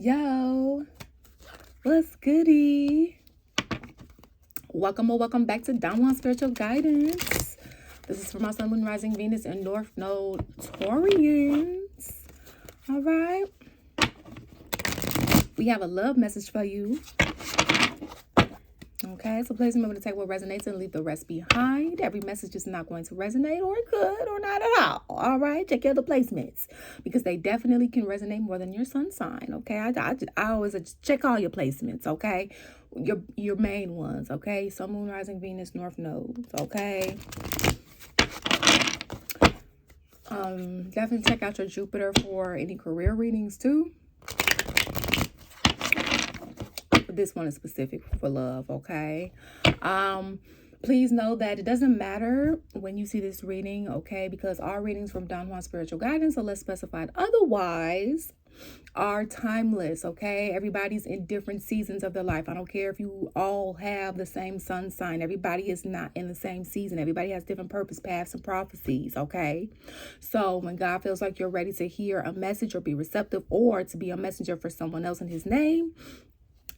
Yo, what's goody? Welcome or welcome back to Don Juan Spiritual Guidance. This is for my Sun, Moon, Rising, Venus, and North Node Taurians. All right. We have a love message for you. Okay, so please remember to take what resonates and leave the rest behind. Every message is not going to resonate, or it could, or not at all. All right, check your other placements because they definitely can resonate more than your sun sign. Okay, I always check all your placements. Okay, your main ones. Okay, Sun, Moon, Rising, Venus, North Nodes. Okay. Definitely check out your Jupiter for any career readings too. This one is specific for love, okay? Please know that it doesn't matter when you see this reading, okay? Because all readings from Don Juan Spiritual Guidance, unless specified otherwise, are timeless, okay? Everybody's in different seasons of their life. I don't care if you all have the same sun sign. Everybody is not in the same season. Everybody has different purpose paths and prophecies, okay? So when God feels like you're ready to hear a message or be receptive or to be a messenger for someone else in his name,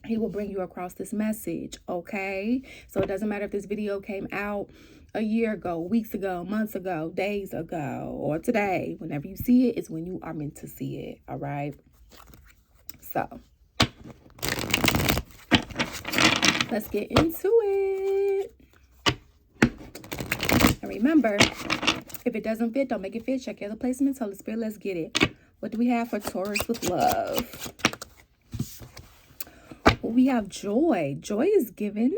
he will bring you across this message, okay? So it doesn't matter if this video came out a year ago, weeks ago, months ago, days ago, or today. Whenever you see it, it's when you are meant to see it, all right? So, let's get into it. And remember, if it doesn't fit, don't make it fit. Check your other placements. Holy Spirit, let's get it. What do we have for Taurus with love? We have joy. Joy is given.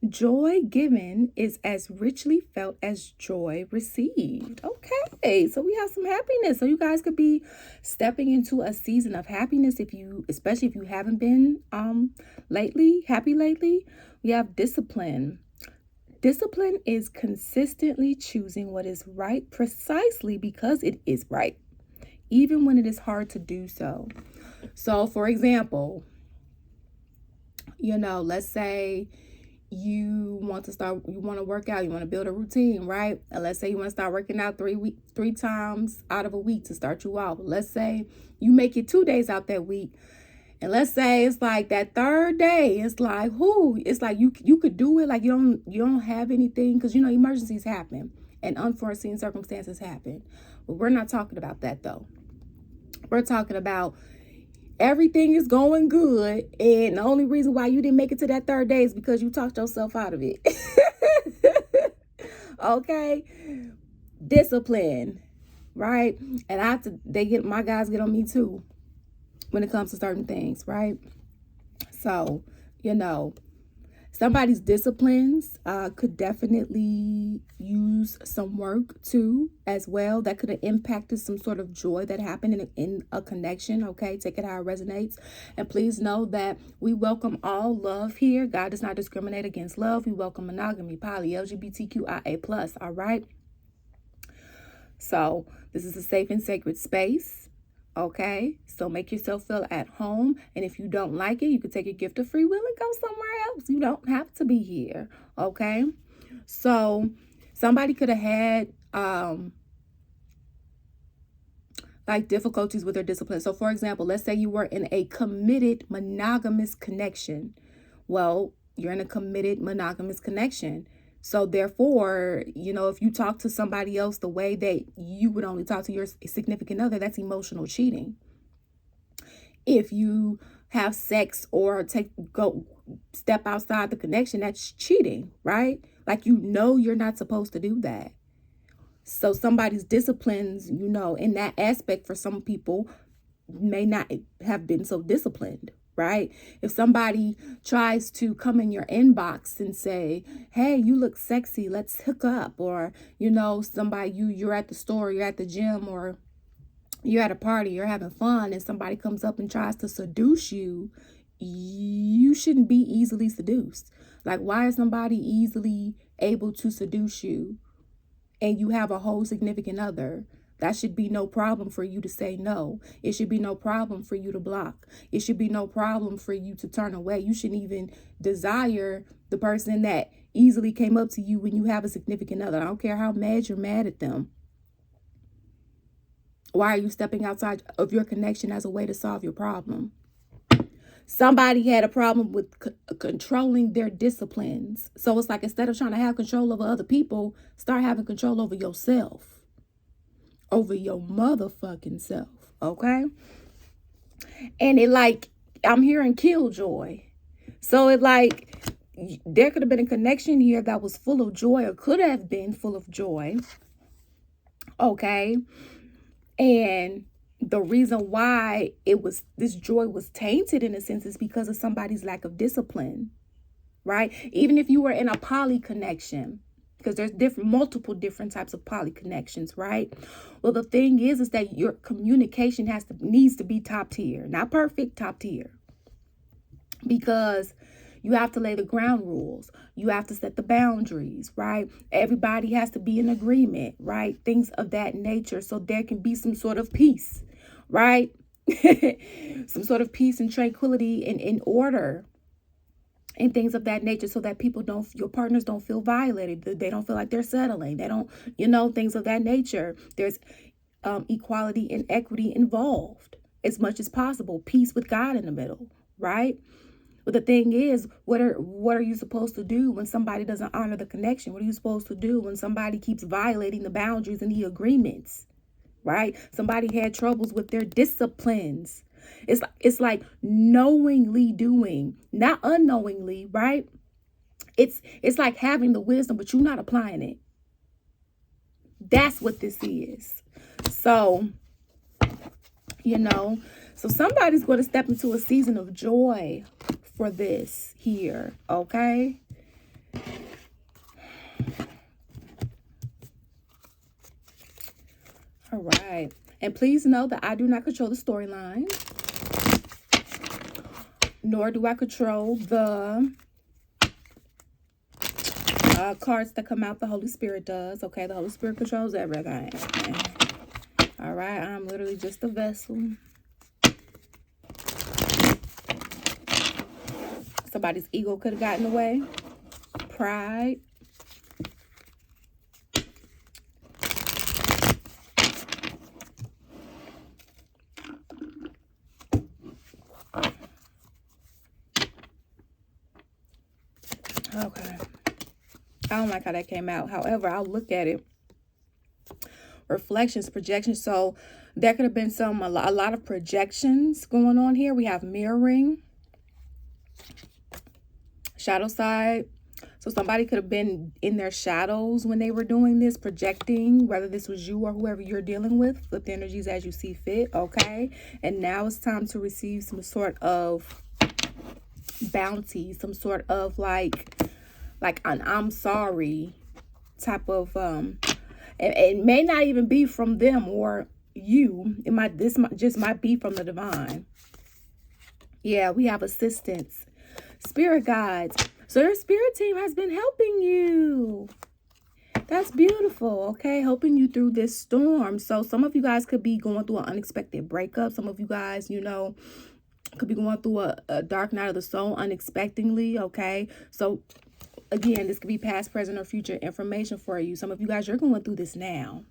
Joy given is as richly felt as joy received. Okay, so we have some happiness. So you guys could be stepping into a season of happiness especially if you haven't been happy lately. We have discipline. Discipline is consistently choosing what is right precisely because it is right, even when it is hard to do so. So, for example, let's say you want to work out, you want to build a routine, right? And let's say you want to start working out three times out of a week to start you off. Let's say you make it 2 days out that week. And let's say it's like that third day, it's like, it's like you could do it. Like you don't have anything because, emergencies happen and unforeseen circumstances happen. But we're not talking about that though. We're talking about everything is going good, and the only reason why you didn't make it to that third day is because you talked yourself out of it. Okay, discipline, right? And my guys get on me too when it comes to certain things, right? So, somebody's disciplines could definitely use some work too as well. That could have impacted some sort of joy that happened in a connection. Okay, take it how it resonates. And please know that we welcome all love here. God does not discriminate against love. We welcome monogamy, poly, LGBTQIA+. All right. So this is a safe and sacred space. Okay, so make yourself feel at home. And if you don't like it, you can take your gift of free will and go somewhere else. You don't have to be here. Okay, so somebody could have had like difficulties with their discipline. So for example, let's say you were in a committed monogamous connection. Well, you're in a committed monogamous connection. So therefore, if you talk to somebody else the way that you would only talk to your significant other, that's emotional cheating. If you have sex or step outside the connection, that's cheating, right? Like, you're not supposed to do that. So somebody's disciplines, in that aspect for some people may not have been so disciplined. Right? If somebody tries to come in your inbox and say, hey, you look sexy, let's hook up. Or, somebody, you're at the store, you're at the gym, or you're at a party, you're having fun, and somebody comes up and tries to seduce you, you shouldn't be easily seduced. Like, why is somebody easily able to seduce you and you have a whole significant other? That should be no problem for you to say no. It should be no problem for you to block. It should be no problem for you to turn away. You shouldn't even desire the person that easily came up to you when you have a significant other. I don't care how mad you're mad at them. Why are you stepping outside of your connection as a way to solve your problem? Somebody had a problem with controlling their disciplines. So it's like, instead of trying to have control over other people, start having control over yourself, over your motherfucking self. Okay. And it like, I'm hearing killjoy. So it like, there could have been a connection here that was full of joy, or could have been full of joy. Okay. And the reason why this joy was tainted in a sense is because of somebody's lack of discipline, right? Even if you were in a poly connection, because there's multiple different types of poly connections, right? Well, the thing is that your communication needs to be top tier, not perfect, top tier, because you have to lay the ground rules. You have to set the boundaries, right? Everybody has to be in agreement, right? Things of that nature, so there can be some sort of peace, right? Some sort of peace and tranquility and in order and things of that nature, so that your partners don't feel violated. They don't feel like they're settling. They don't, things of that nature. There's equality and equity involved as much as possible. Peace with God in the middle, right? But the thing is, what are you supposed to do when somebody doesn't honor the connection? What are you supposed to do when somebody keeps violating the boundaries and the agreements, right? Somebody had troubles with their disciplines. It's like knowingly doing, not unknowingly, right? It's like having the wisdom, but you're not applying it. That's what this is. So, so somebody's going to step into a season of joy for this here, okay? All right. And please know that I do not control the storyline, nor do I control the cards that come out. The Holy Spirit does, okay? The Holy Spirit controls everything. All right, I'm literally just a vessel. Somebody's ego could have gotten away. Pride. Okay. I don't like how that came out. However, I'll look at it. Reflections, projections. So there could have been a lot of projections going on here. We have mirroring. Shadow side. So somebody could have been in their shadows when they were doing this, projecting, whether this was you or whoever you're dealing with. Flip the energies as you see fit, okay? And now it's time to receive some sort of bounty, some sort of like an I'm sorry type of it may not even be from them or you. This might be from the divine. Yeah, we have assistance, spirit guides. So your spirit team has been helping you. That's beautiful, okay? Helping you through this storm. So some of you guys could be going through an unexpected breakup. Some of you guys, could be going through a dark night of the soul unexpectedly, okay? So again, this could be past, present, or future information for you. Some of you guys, you're going through this now.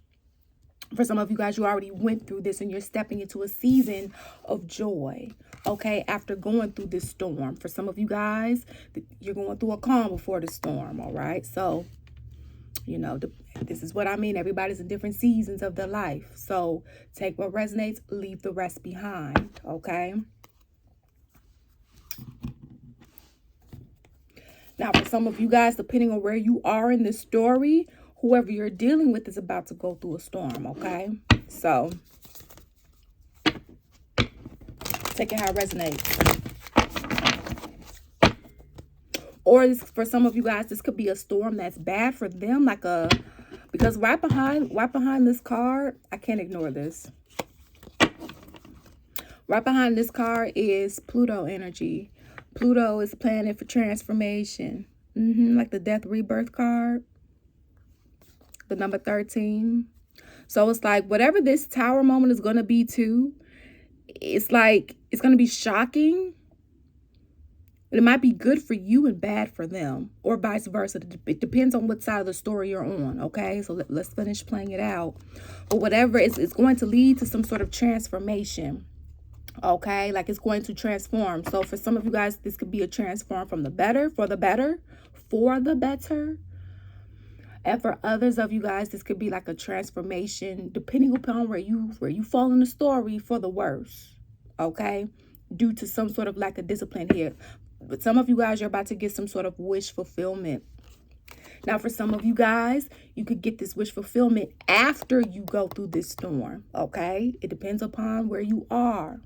For some of you guys, you already went through this and you're stepping into a season of joy, okay, after going through this storm. For some of you guys, you're going through a calm before the storm, all right? So, this is what I mean. Everybody's in different seasons of their life. So take what resonates, leave the rest behind, okay? Now, for some of you guys, depending on where you are in this story, whoever you're dealing with is about to go through a storm, okay? So, take it how it resonates. Or for some of you guys, this could be a storm that's bad for them, because right behind this card, I can't ignore this. Right behind this card is Pluto energy. Pluto is planning for transformation. Like the death rebirth card. The number 13. So it's like whatever this tower moment is going to be too, it's like it's going to be shocking. It might be good for you and bad for them, or vice versa. It depends on what side of the story you're on, okay? So let's finish playing it out. But whatever, it's going to lead to some sort of transformation. Okay, like it's going to transform. So for some of you guys, this could be a transform from the better, for the better, for the better. And for others of you guys, this could be like a transformation, depending upon where you fall in the story, for the worse. Okay, due to some sort of lack of discipline here. But some of you guys, you're about to get some sort of wish fulfillment. Now, for some of you guys, you could get this wish fulfillment after you go through this storm. Okay, it depends upon where you are.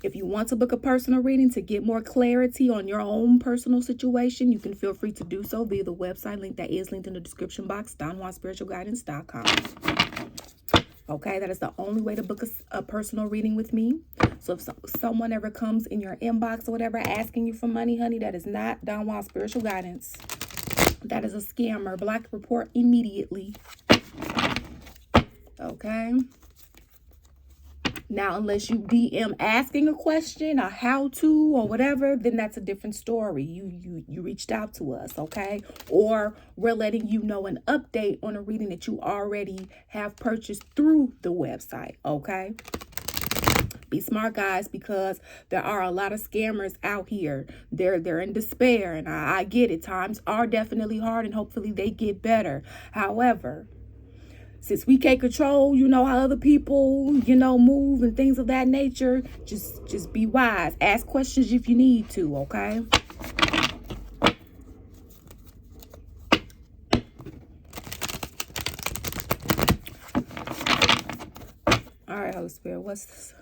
If you want to book a personal reading to get more clarity on your own personal situation, you can feel free to do so via the website link that is linked in the description box, DonJuanSpiritualGuidance.com. Okay, that is the only way to book a personal reading with me. So if someone ever comes in your inbox or whatever asking you for money, honey, that is not Don Juan Spiritual Guidance. That is a scammer. Block, report immediately. Okay. Now, unless you DM asking a question or how to or whatever, then that's a different story. You reached out to us, okay? Or we're letting you know an update on a reading that you already have purchased through the website, okay? Be smart, guys, because there are a lot of scammers out here. They're in despair, and I get it. Times are definitely hard, and hopefully they get better. However, since we can't control, how other people, move and things of that nature, just be wise. Ask questions if you need to, okay? All right, Holy Spirit, what's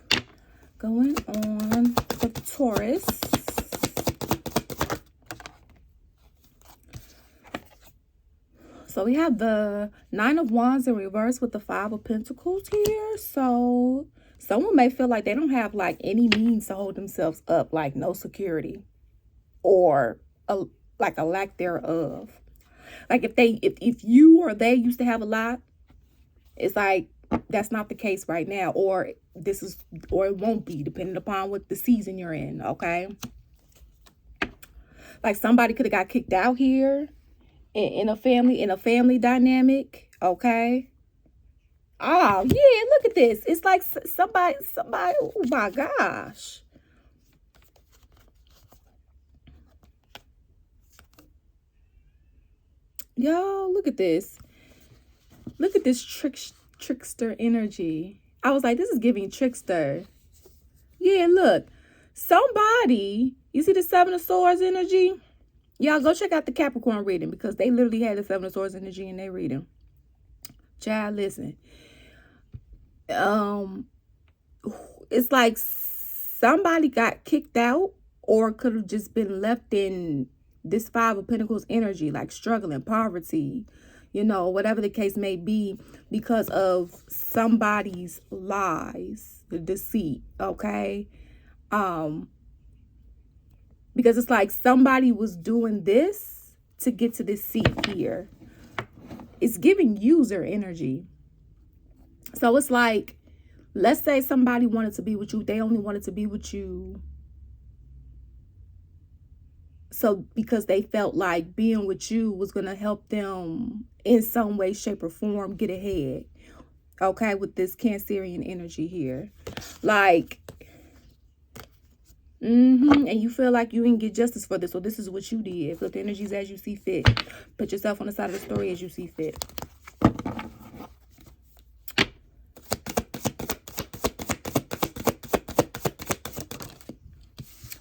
going on for Taurus? So we have the Nine of Wands in reverse with the Five of Pentacles here. So someone may feel like they don't have like any means to hold themselves up, like no security or like a lack thereof. Like if you or they used to have a lot, it's like that's not the case right now, or it won't be, depending upon what the season you're in, okay? Like somebody could have got kicked out here in a family dynamic, okay? Oh, yeah, look at this. It's like somebody, oh my gosh. Yo, look at this. Look at this trickster energy. I was like, this is giving trickster. Yeah, look. Somebody, you see the Seven of Swords energy? Y'all go check out the Capricorn reading, because they literally had the Seven of Swords energy in their reading. Child, listen. It's like somebody got kicked out, or could have just been left in this Five of Pentacles energy, like struggling, poverty, whatever the case may be, because of somebody's lies, the deceit, okay? Because it's like somebody was doing this to get to this seat here. It's giving user energy. So it's like, let's say somebody wanted to be with you. They only wanted to be with you so because they felt like being with you was going to help them in some way, shape, or form get ahead. Okay, with this Cancerian energy here. Like, and you feel like you didn't get justice for this. So this is what you did. Flip the energies as you see fit. Put yourself on the side of the story as you see fit.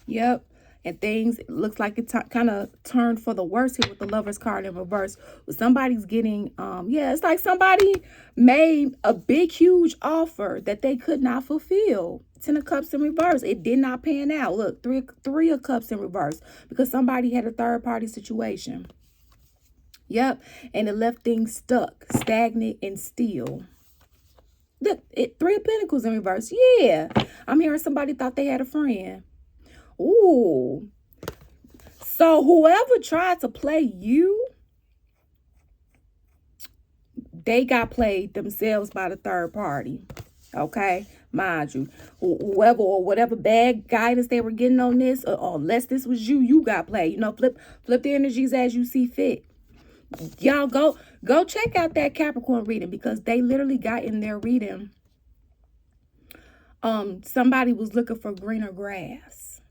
Yep. And things, it looks like it kind of turned for the worse here with the Lovers card in reverse. Somebody's getting, it's like somebody made a big, huge offer that they could not fulfill. Ten of Cups in reverse. It did not pan out. Look, three of Cups in reverse, because somebody had a third-party situation. Yep. And it left things stuck, stagnant, and still. Look, Three of Pentacles in reverse. Yeah. I'm hearing somebody thought they had a friend. Ooh. So whoever tried to play you, they got played themselves by the third party. Okay? Mind you. Whoever or whatever bad guidance they were getting on this, or unless this was you got played. Flip the energies as you see fit. Y'all go check out that Capricorn reading, because they literally got in their reading. Somebody was looking for greener grass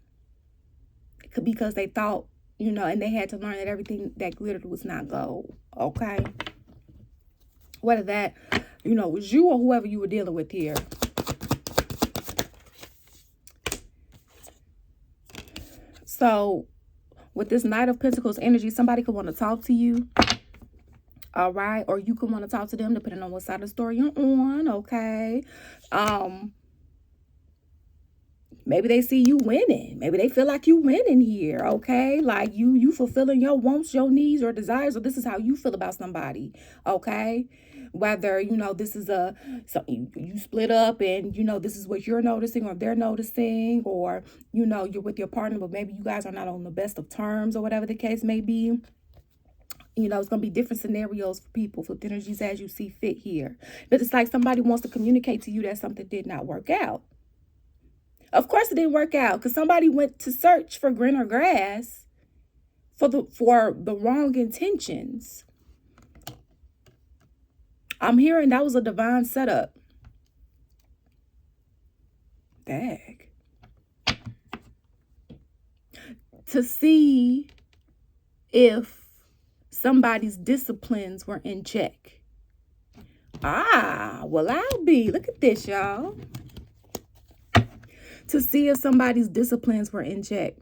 because they thought, you know, and they had to learn that everything that glittered was not gold. Okay. Whether that, you know, was you or whoever you were dealing with here. So with this Knight of Pentacles energy, somebody could want to talk to you. All right. Or you could want to talk to them, depending on what side of the story you're on. Okay. Maybe they see you winning. Maybe they feel like you winning here, okay? Like you fulfilling your wants, your needs, or desires, or this is how you feel about somebody, okay? Whether, you know, this is you split up and, you know, this is what you're noticing or they're noticing, or, you know, you're with your partner, but maybe you guys are not on the best of terms or whatever the case may be. You know, it's going to be different scenarios for people, for energies as you see fit here. But it's like somebody wants to communicate to you that something did not work out. Of course it didn't work out, because somebody went to search for greener grass for the wrong intentions. I'm hearing that was a divine setup. Dag. To see if somebody's disciplines were in check. Well, I'll be. Look at this, y'all. To see if somebody's disciplines were in check.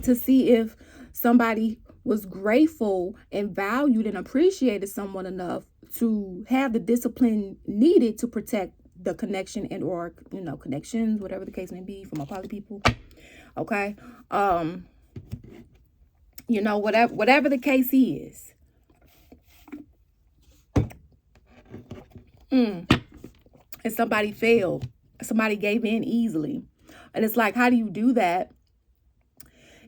To see if somebody was grateful and valued and appreciated someone enough to have the discipline needed to protect the connection and or, you know, connections, whatever the case may be, for my poly people. Okay. You know, whatever the case is. And somebody failed. Somebody gave in easily. And it's like, how do you do that?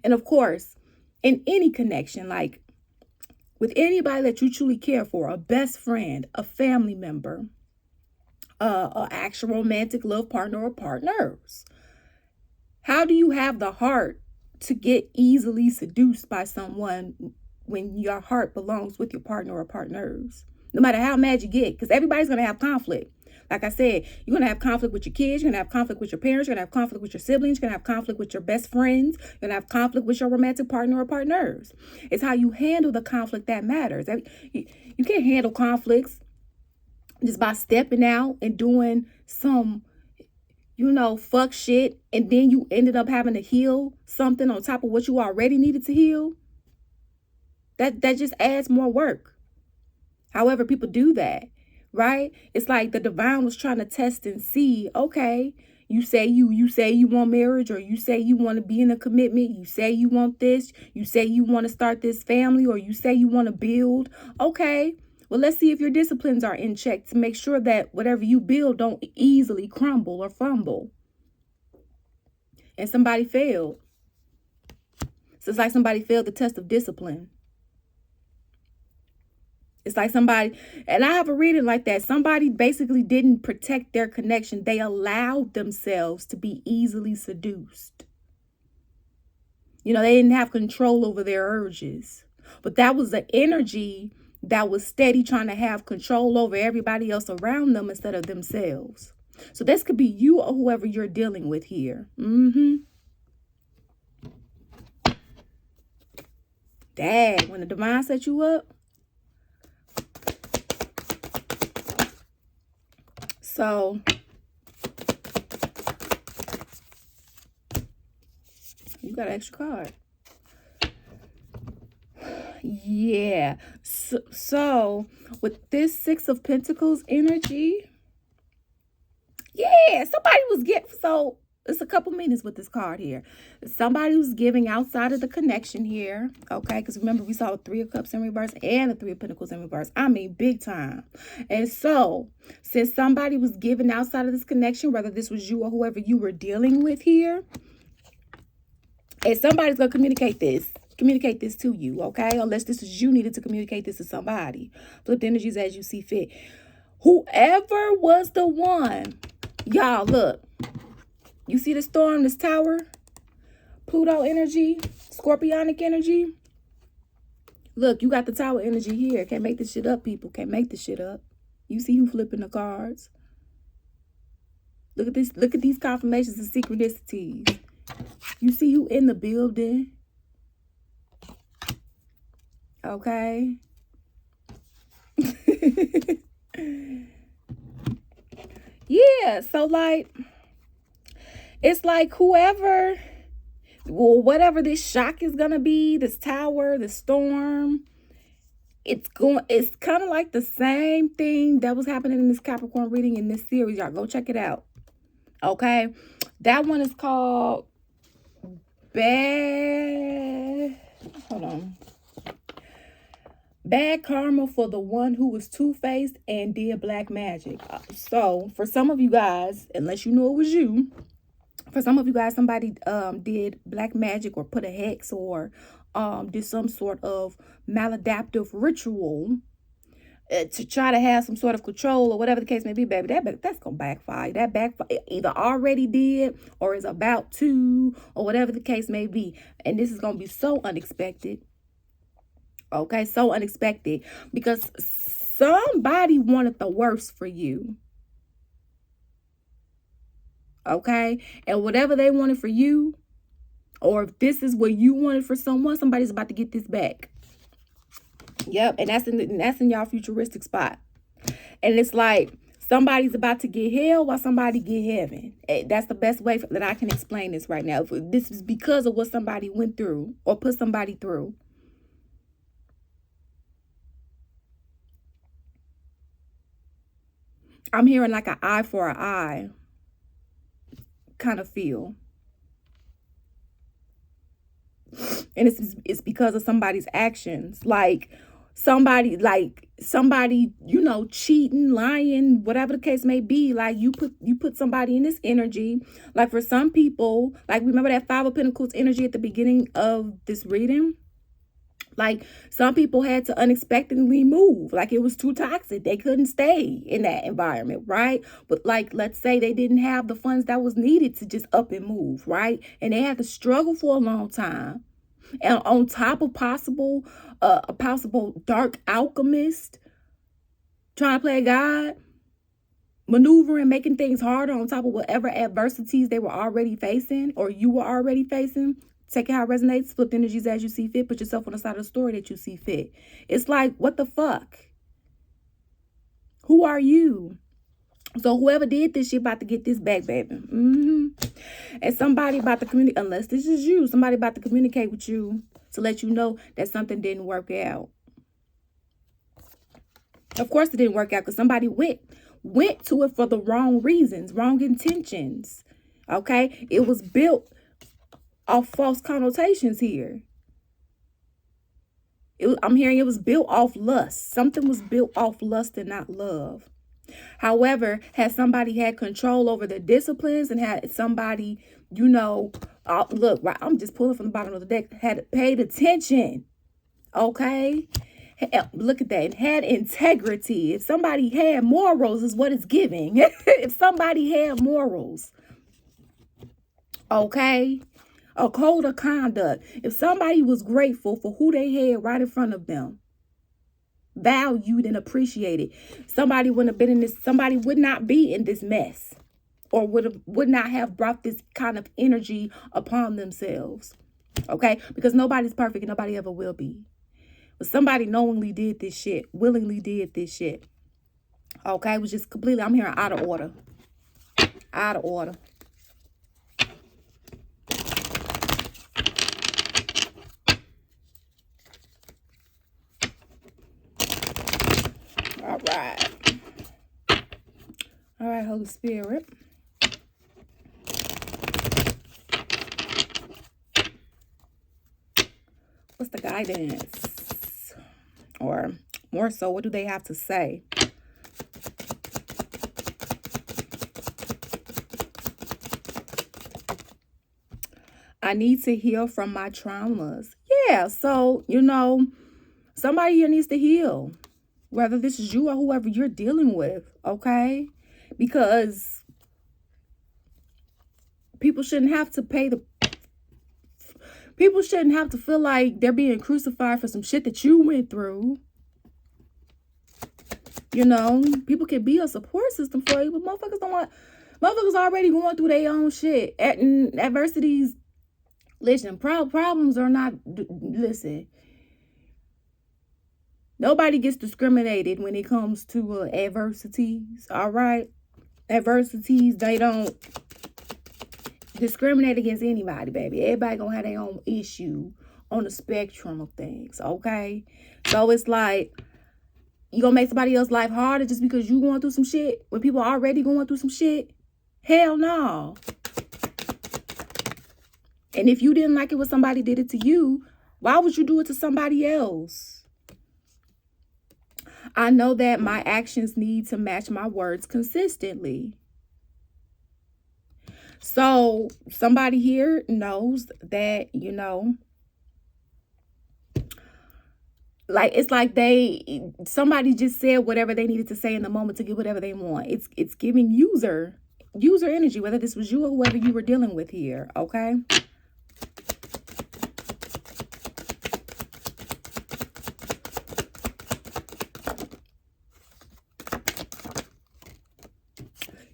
And of course, in any connection, like with anybody that you truly care for, a best friend, a family member, an actual romantic love partner or partners, how do you have the heart to get easily seduced by someone when your heart belongs with your partner or partners? No matter how mad you get, because everybody's going to have conflict. Like I said, you're going to have conflict with your kids. You're going to have conflict with your parents. You're going to have conflict with your siblings. You're going to have conflict with your best friends. You're going to have conflict with your romantic partner or partners. It's how you handle the conflict that matters. You can't handle conflicts just by stepping out and doing some, you know, fuck shit, and then you ended up having to heal something on top of what you already needed to heal. That just adds more work. However, people do that. Right? It's like the divine was trying to test and see, okay, you say you want marriage, or you say you want to be in a commitment, you say you want this, you say you want to start this family, or you say you want to build. Okay, well, let's see if your disciplines are in check to make sure that whatever you build don't easily crumble or fumble. And somebody failed. So it's like somebody failed the test of discipline. It's like somebody, and I have a reading like that. Somebody basically didn't protect their connection. They allowed themselves to be easily seduced. You know, they didn't have control over their urges. But that was the energy that was steady trying to have control over everybody else around them instead of themselves. So this could be you or whoever you're dealing with here. Dang, when the divine set you up. So, you got an extra card. Yeah. So with this Six of Pentacles energy, yeah, somebody was so it's a couple meanings with this card here. Somebody who's giving outside of the connection here, okay? Because remember, we saw the Three of Cups in reverse and the Three of Pentacles in reverse. I mean, big time. And so, since somebody was giving outside of this connection, whether this was you or whoever you were dealing with here, and somebody's going to communicate this to you, okay? Unless this is you needed to communicate this to somebody. Flip the energies as you see fit. Whoever was the one, y'all, look. You see the storm, this tower, Pluto energy, Scorpionic energy. Look, you got the Tower energy here. Can't make this shit up, people. Can't make this shit up. You see who flipping the cards. Look at this. Look at these confirmations and synchronicities. You see who in the building. Okay. Yeah, so like, it's like whoever, well, whatever this shock is gonna be, this tower, this storm, it's kind of like the same thing that was happening in this Capricorn reading in this series. Y'all go check it out. Okay, that one is called Bad Karma for the One Who Was Two-Faced and Did Black Magic. So for some of you guys, unless you know it was you, for some of you guys, somebody did black magic or put a hex or did some sort of maladaptive ritual to try to have some sort of control or whatever the case may be, baby. That's gonna backfire. That backfire either already did or is about to, or whatever the case may be. And this is gonna be so unexpected. Okay, so unexpected because somebody wanted the worst for you. Okay, and whatever they wanted for you, or if this is what you wanted for someone, somebody's about to get this back. Yep, and that's in y'all futuristic spot. And it's like somebody's about to get hell while somebody get heaven. That's the best way that I can explain this right now. This is because of what somebody went through or put somebody through. I'm hearing like an eye for an eye kind of feel. And it's because of somebody's actions. Like somebody, you know, cheating, lying, whatever the case may be. Like you put somebody in this energy. Like for some people, like remember that Five of Pentacles energy at the beginning of this reading? Like some people had to unexpectedly move. Like it was too toxic. They couldn't stay in that environment, right? But like, let's say they didn't have the funds that was needed to just up and move, right? And they had to struggle for a long time. And on top of a possible dark alchemist trying to play God, maneuvering, making things harder on top of whatever adversities they were already facing or you were already facing. Take it how it resonates, flip energies as you see fit, put yourself on the side of the story that you see fit. It's like, what the fuck? Who are you? So whoever did this shit about to get this back, baby. And somebody about to communicate, unless this is you, somebody about to communicate with you to let you know that something didn't work out. Of course it didn't work out because somebody went to it for the wrong reasons, wrong intentions. Okay? It was built off false connotations here. I'm hearing it was built off lust. Something was built off lust and not love. However, had somebody had control over the disciplines and had somebody, you know, look, right, I'm just pulling from the bottom of the deck, had paid attention, okay? Look at that, and had integrity. If somebody had morals is what it's giving. If somebody had morals, okay? A code of conduct. If somebody was grateful for who they had right in front of them, valued and appreciated, somebody wouldn't have been in this, somebody would not be in this mess or would not have brought this kind of energy upon themselves. Okay? Because nobody's perfect and nobody ever will be. But somebody knowingly did this shit, willingly did this shit. Okay? It was just completely, I'm hearing out of order. Out of order. All right, Holy Spirit. What's the guidance? Or more so, what do they have to say? I need to heal from my traumas. Yeah, so, you know, somebody here needs to heal. Whether this is you or whoever you're dealing with, okay? Because people shouldn't have to pay People shouldn't have to feel like they're being crucified for some shit that you went through. You know, people can be a support system for you, but motherfuckers don't want. Motherfuckers already going through their own shit. Adversities, listen, problems are not, listen. Nobody gets discriminated when it comes to adversities, all right? Adversities, they don't discriminate against anybody, baby. Everybody gonna have their own issue on the spectrum of things, okay? So it's like, you gonna make somebody else's life harder just because you going through some shit when people are already going through some shit? Hell no. And if you didn't like it when somebody did it to you, why would you do it to somebody else? I know that my actions need to match my words consistently. So somebody here knows that, you know, like, it's like somebody just said whatever they needed to say in the moment to get whatever they want. It's giving user energy, whether this was you or whoever you were dealing with here, okay?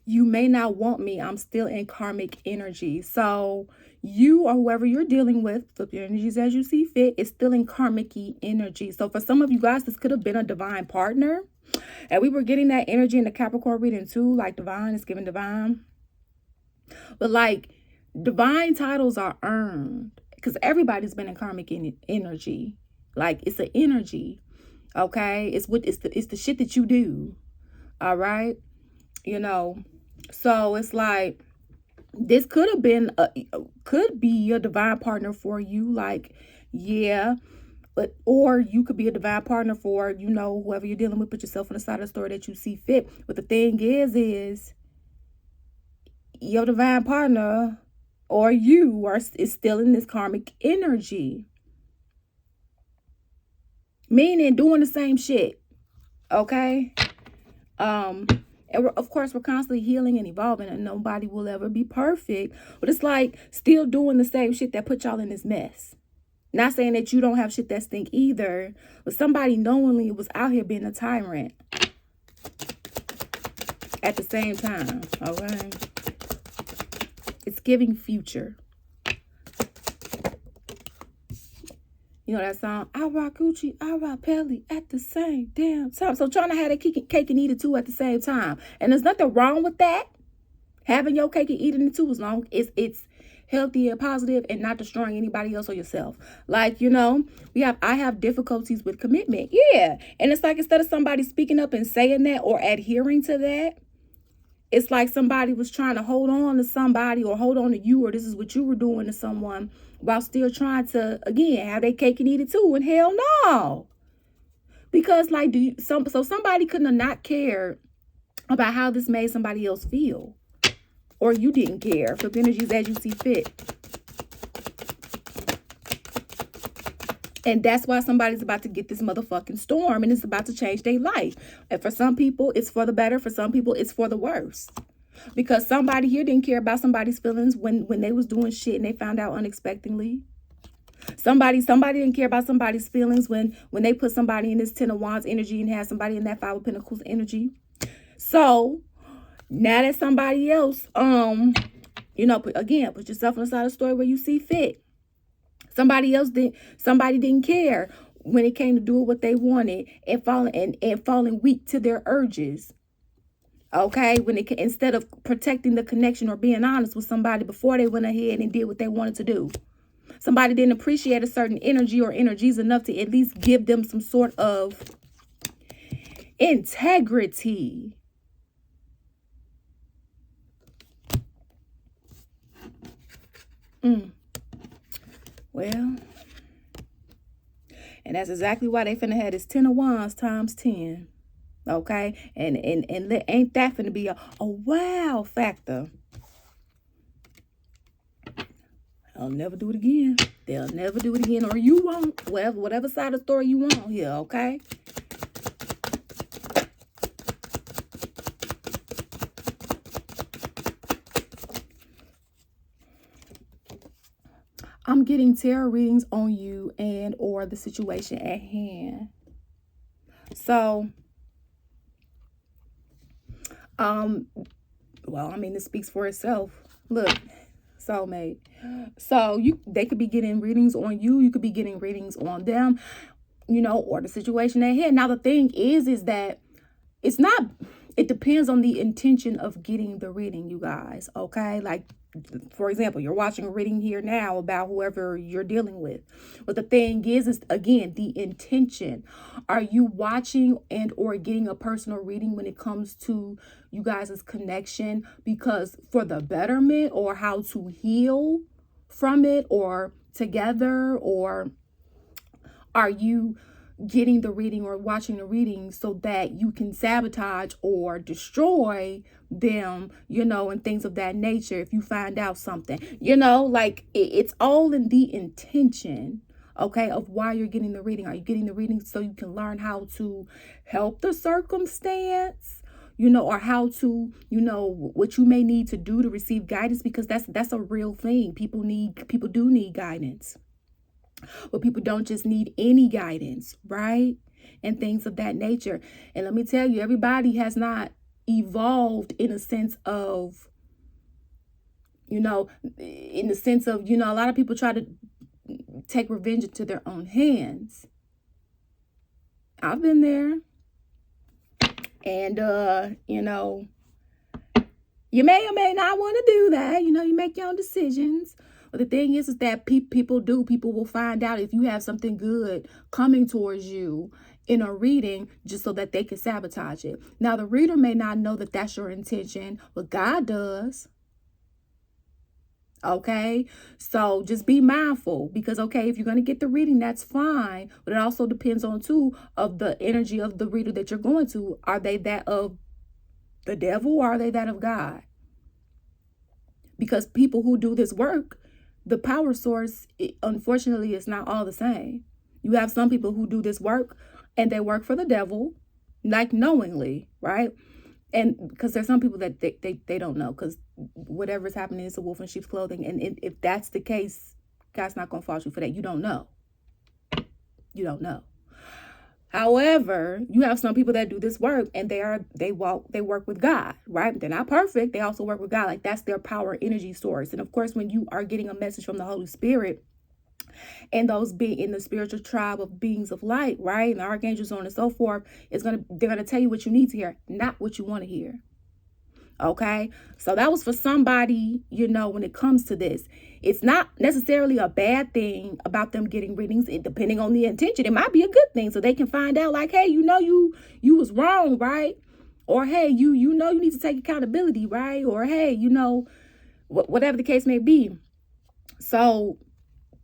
You may not want me. I'm still in karmic energy. So you or whoever you're dealing with, flip your energies as you see fit, is still in karmic energy. So for some of you guys, this could have been a divine partner. And we were getting that energy in the Capricorn reading too, like divine is giving divine. But like, divine titles are earned because everybody's been in karmic energy. Like, it's an energy, okay? It's the shit that you do, all right? You know, so it's like, this could have been could be a divine partner for you, like, yeah. But, or you could be a divine partner for, you know, whoever you're dealing with. Put yourself on the side of the story that you see fit. But the thing is your divine partner or you is still in this karmic energy. Meaning doing the same shit. Okay? And of course, we're constantly healing and evolving, and nobody will ever be perfect. But it's like still doing the same shit that put y'all in this mess. Not saying that you don't have shit that stink either, but somebody knowingly was out here being a tyrant at the same time, okay? It's giving future. You know that song, I rock Gucci, I rock Pelly at the same damn time. So trying to have that cake and eat it too at the same time. And there's nothing wrong with that. Having your cake and eating it too, as long as it's healthy and positive and not destroying anybody else or yourself. Like, you know, I have difficulties with commitment. Yeah. And it's like, instead of somebody speaking up and saying that or adhering to that, it's like somebody was trying to hold on to somebody or hold on to you, or this is what you were doing to someone, while still trying to, again, have their cake and eat it too. And hell no. Because like, so somebody couldn't have not cared about how this made somebody else feel. Or you didn't care. Flip energies as you see fit. And that's why somebody's about to get this motherfucking storm, and it's about to change their life. And for some people, it's for the better. For some people, it's for the worse. Because somebody here didn't care about somebody's feelings when they was doing shit and they found out unexpectedly. Somebody didn't care about somebody's feelings when they put somebody in this Ten of Wands energy and had somebody in that Five of Pentacles energy. So now that somebody else, you know, put yourself on the side of the story where you see fit. Somebody didn't care when it came to doing what they wanted and falling weak to their urges. Okay, instead of protecting the connection or being honest with somebody before they went ahead and did what they wanted to do. Somebody didn't appreciate a certain energy or energies enough to at least give them some sort of integrity. Well, and that's exactly why they finna have this 10 of Wands times 10. Okay? And ain't that finna be a wow factor. I'll never do it again. They'll never do it again, or you won't. Whatever side of the story you want here, okay? I'm getting tarot readings on you and or the situation at hand. So, well, I mean, it speaks for itself. Look, soulmate. So they could be getting readings on you. You could be getting readings on them, or the situation at hand. Now, the thing is that it's not, it depends on the intention of getting the reading, you guys. Okay. Like, for example, you're watching a reading here now about whoever you're dealing with. But the thing is again, the intention. Are you watching and or getting a personal reading when it comes to you guys' connection because for the betterment or how to heal from it or together, or are you getting the reading or watching the reading so that you can sabotage or destroy them, and things of that nature if you find out something, like it's all in the intention, okay, of why you're getting the reading. Are you getting the reading so you can learn how to help the circumstance, or how to, what you may need to do to receive guidance? Because that's a real thing. People do need guidance. But people don't just need any guidance, right? And things of that nature. And let me tell you, everybody has not evolved in a sense of, a lot of people try to take revenge into their own hands. I've been there. And, you may or may not want to do that. You make your own decisions. But the thing is that people will find out if you have something good coming towards you in a reading just so that they can sabotage it. Now, the reader may not know that that's your intention, but God does. Okay, so just be mindful because, okay, if you're going to get the reading, that's fine. But it also depends on, too, of the energy of the reader that you're going to. Are they that of the devil or are they that of God? Because people who do this work, the power source, unfortunately, is not all the same. You have some people who do this work and they work for the devil, like knowingly, right? And because there's some people that they don't know, because whatever's happening is a wolf in sheep's clothing. And if that's the case, God's not going to fault you for that. You don't know. You don't know. However, you have some people that do this work and they work with God, right? They're not perfect. They also work with God. Like that's their power energy source. And of course, when you are getting a message from the Holy Spirit and those being in the spiritual tribe of beings of light, right? And the archangels, so on and so forth, they're going to tell you what you need to hear, not what you want to hear. Okay, so that was for somebody, when it comes to this. It's not necessarily a bad thing about them getting readings. Depending on the intention, it might be a good thing so they can find out like, hey, you was wrong, right? Or hey, you need to take accountability, right? Or hey, whatever the case may be. So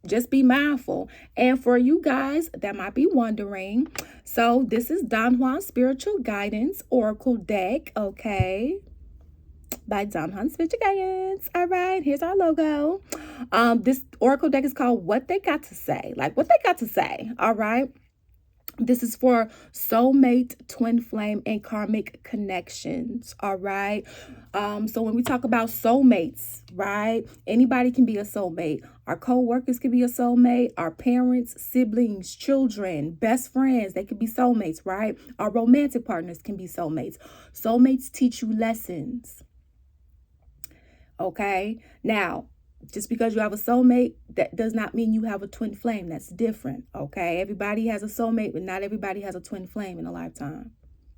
just be mindful. And for you guys that might be wondering, so this is Don Juan Spiritual Guidance Oracle Deck, okay? By Don Juan Spiritual Guidance. All right, here's our logo. This oracle deck is called What They Got to Say. Like what they got to say. All right. This is for soulmate, twin flame, and karmic connections. All right. So when we talk about soulmates, right? Anybody can be a soulmate. Our co-workers can be a soulmate. Our parents, siblings, children, best friends, they could be soulmates, right? Our romantic partners can be soulmates. Soulmates teach you lessons. Okay. Now, just because you have a soulmate, that does not mean you have a twin flame. That's different. Okay. Everybody has a soulmate, but not everybody has a twin flame in a lifetime.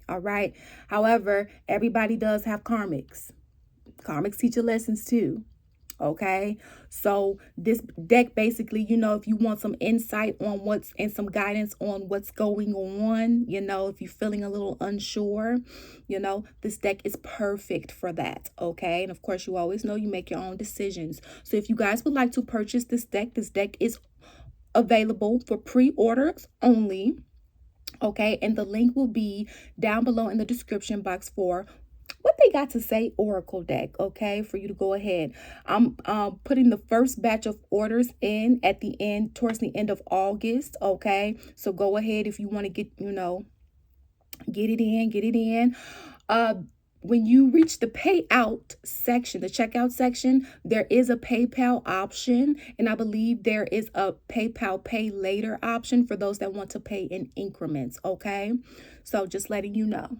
All right. However, everybody does have karmics. Karmics teach you lessons too. Okay, so this deck basically, if you want some insight on and some guidance on what's going on, if you're feeling a little unsure, this deck is perfect for that. Okay, and of course, you always know you make your own decisions. So if you guys would like to purchase this deck is available for pre-orders only. Okay, and the link will be down below in the description box for What They Got to Say Oracle deck, okay, for you to go ahead. I'm putting the first batch of orders in at the end, towards the end of August, okay? So go ahead if you want to get it in. when you reach the payout section, the checkout section, there is a PayPal option. And I believe there is a PayPal pay later option for those that want to pay in increments. Okay. So just letting you know.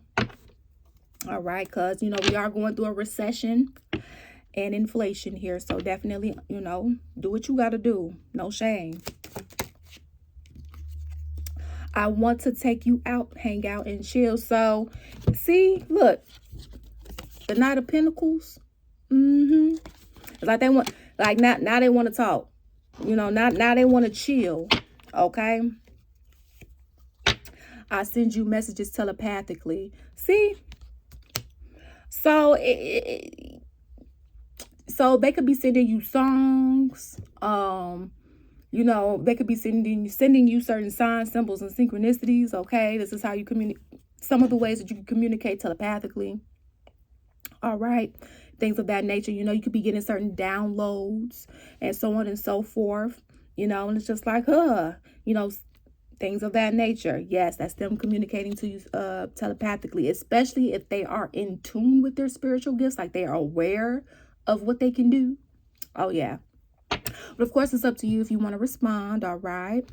All right. Because, you know, we are going through a recession and inflation here. So definitely, you know, do what you got to do. No shame. I want to take you out, hang out, and chill. So, see, look. The Knight of Pentacles. It's like they want, like now they want to talk. You know, now they want to chill. Okay. I send you messages telepathically. See? So so they could be sending you songs. You know, they could be sending you certain signs, symbols, and synchronicities. Okay. This is how you communicate. Some of the ways that you can communicate telepathically. All right. Things of that nature. You know, you could be getting certain downloads and so on and so forth. You know, and it's just like, you know, things of that nature. Yes, that's them communicating to you telepathically, especially if they are in tune with their spiritual gifts, like they are aware of what they can do. Oh, yeah. But of course, it's up to you if you want to respond. All right.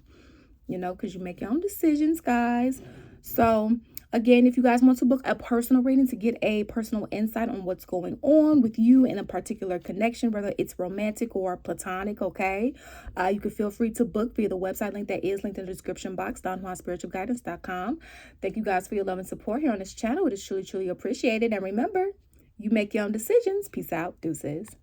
You know, because you make your own decisions, guys. So again, if you guys want to book a personal reading to get a personal insight on what's going on with you in a particular connection, whether it's romantic or platonic, okay, you can feel free to book via the website link that is linked in the description box, DonJuanSpiritualGuidance.com. Thank you guys for your love and support here on this channel. It is truly, truly appreciated. And remember, you make your own decisions. Peace out. Deuces.